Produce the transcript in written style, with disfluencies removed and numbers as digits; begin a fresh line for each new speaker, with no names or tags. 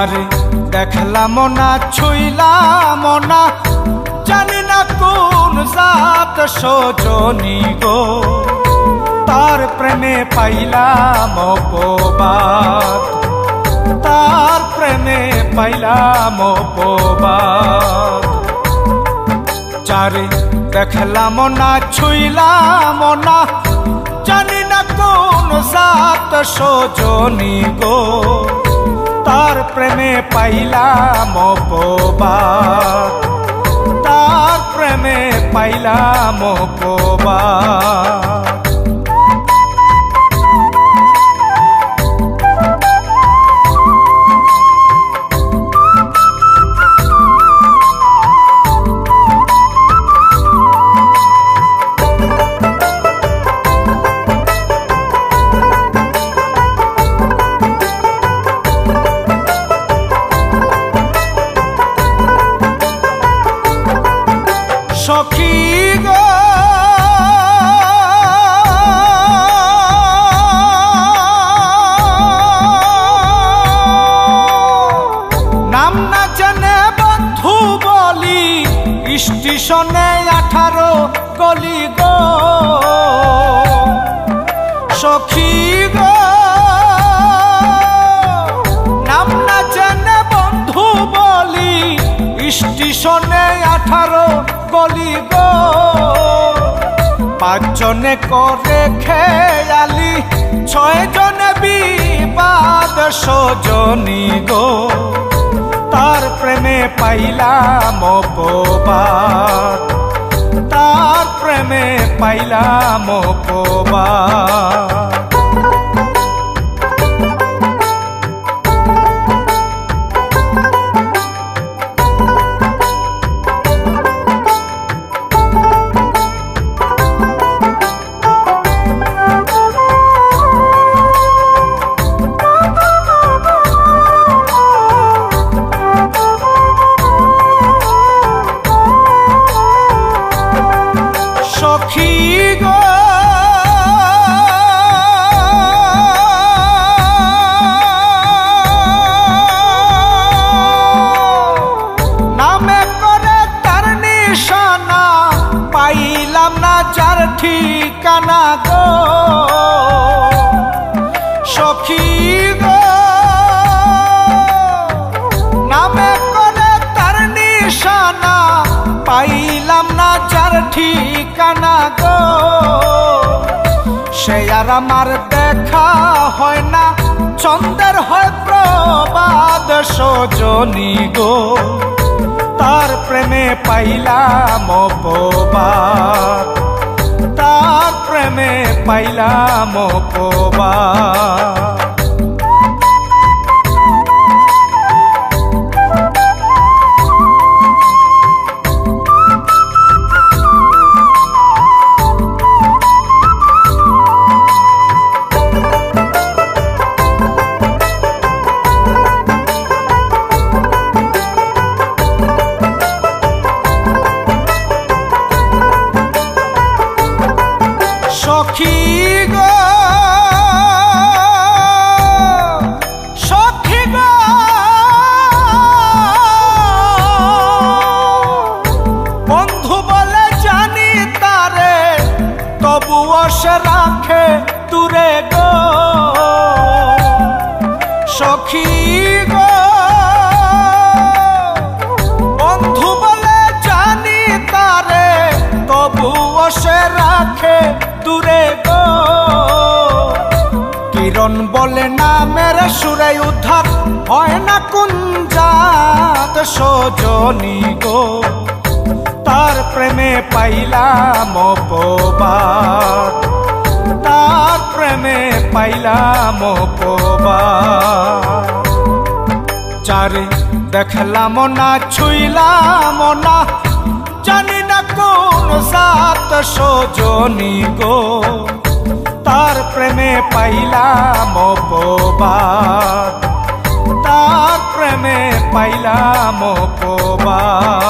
যারে দেখলাম না ছুইলাম না, জানি না কোন জাত সজনী গো, তার প্রেমে পাইলাম অপবাদ, তার প্রেমে পাইলাম অপবাদ। যারে দেখলাম না ছুইলাম না, জানি না কোন জাত সজনী গো, তার প্রেমে পাইলাম অপবাদ, তার প্রেমে পাইলাম অপবাদ। সখী গো নাম না জানে বন্ধু বলি, স্টেশনে 18 গলি গো। সখী গো নাম না জানে বন্ধু বলি, স্টেশনে 18 গলি গো। 5 জনে করে খেয়ালি, 6 জনে বিবাদ সজনী গো, তার প্রেমে পাইলাম অপবাদ, তার প্রেমে পাইলাম অপবাদ। সখী গো নামে করে তার নিশানা, পাইলাম না যার ঠিকানা গো। সখী গো নামে করে তার নিশানা, পাইলাম না যার ঠিকানা গো। সে আর আমার দেখা হয় না, চন্দ্রের হয় প্রবাদ সজনী গো, তার প্রেমে পাইলাম অপবাদ, তার প্রেমে পাইলাম অপবাদ। সখী গো সখী গো বন্ধু বলে জানি তারে, তবুও সে রাখে দূরে গো। সখী গো বন্ধু বলে জানি তারে, তবুও সে রাখে দূরে গো। কিরণ বলে নামের সুরে উদ্ধার হয় না কোন জাত সজনী গো, তার প্রেমে পাইলাম অপবাদ, তার প্রেমে পাইলাম অপবাদ। যারে দেখলাম না ছুইলাম না, জানি না কোন জাত সজনী গো, তার প্রেমে পাইলাম অপবাদ, তার প্রেমে পাইলাম অপবাদ।